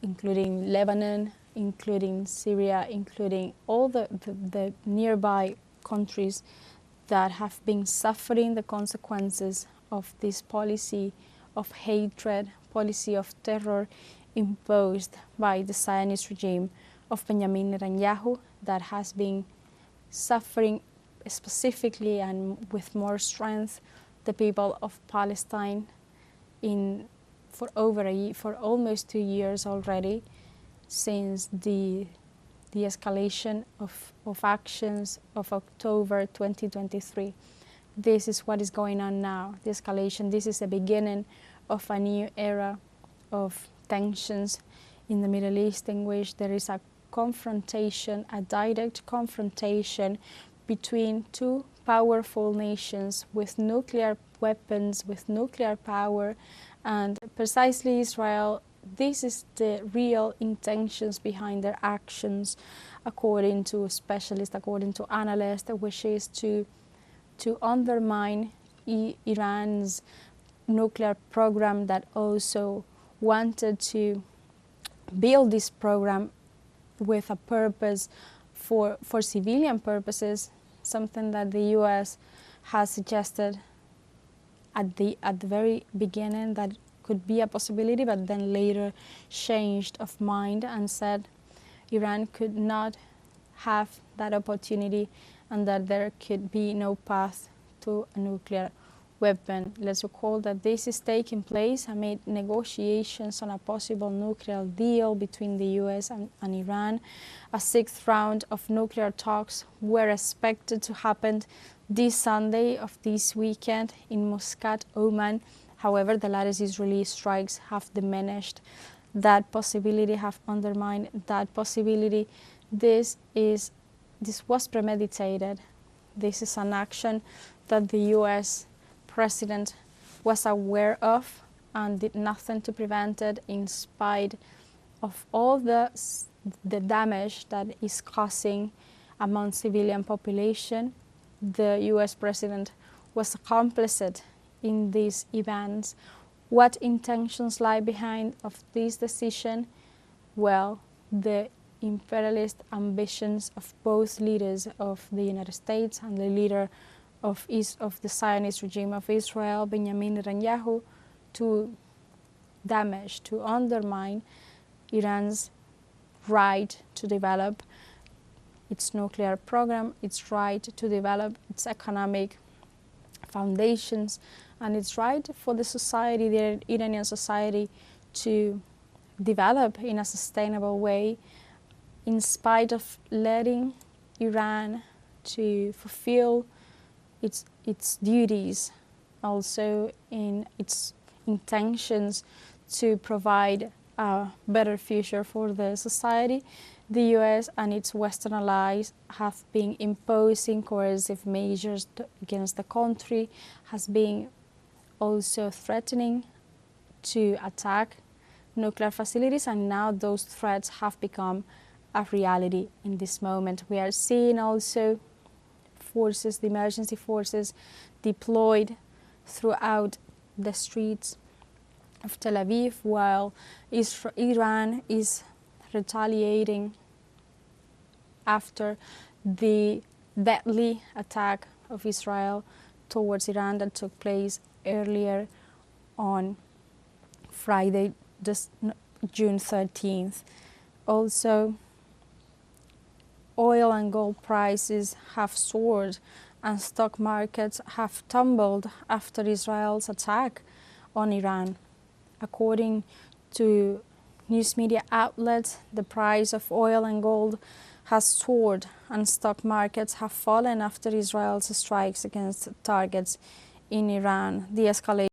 including Lebanon, including Syria, including all the nearby countries that have been suffering the consequences of this policy of hatred, policy of terror imposed by the Zionist regime of Benjamin Netanyahu, that has been suffering specifically and with more strength the people of Palestine for almost 2 years already, since the escalation of actions of October 2023. This is what is going on now, the escalation. This is the beginning of a new era of tensions in the Middle East, in which there is a confrontation, a direct confrontation between two powerful nations with nuclear weapons, with nuclear power, and precisely Israel. This is the real intentions behind their actions, according to specialists, according to analysts, which is to undermine Iran's nuclear program, that also wanted to build this program with a purpose for civilian purposes, something that the US has suggested at the very beginning that could be a possibility, but then later changed of mind and said Iran could not have that opportunity and that there could be no path to a nuclear weapon. Let's recall that this is taking place amid negotiations on a possible nuclear deal between the US and Iran. A sixth round of nuclear talks were expected to happen this Sunday of this weekend in Muscat, Oman. However, the latest Israeli strikes have diminished that possibility, have undermined that possibility. This was premeditated. This is an action that the US president was aware of and did nothing to prevent it, in spite of all the damage that is causing among civilian population. The US president was complicit in these events. What intentions lie behind of this decision? Well, the imperialist ambitions of both leaders of the United States and the leader of the Zionist regime of Israel, Benjamin Netanyahu, to damage, to undermine Iran's right to develop its nuclear program, its right to develop its economic foundations, and its right for the society, the Iranian society, to develop in a sustainable way, in spite of letting Iran to fulfill its duties, also in its intentions to provide a better future for the society. The US and its Western allies have been imposing coercive measures against the country, has been also threatening to attack nuclear facilities, and now those threats have become a reality in this moment. We are seeing also forces, the emergency forces, deployed throughout the streets of Tel Aviv, while Iran is retaliating after the deadly attack of Israel towards Iran that took place earlier on Friday, June 13th. Also, oil and gold prices have soared and stock markets have tumbled after Israel's attack on Iran. According to news media outlets, the price of oil and gold has soared and stock markets have fallen after Israel's strikes against targets in Iran. The escalation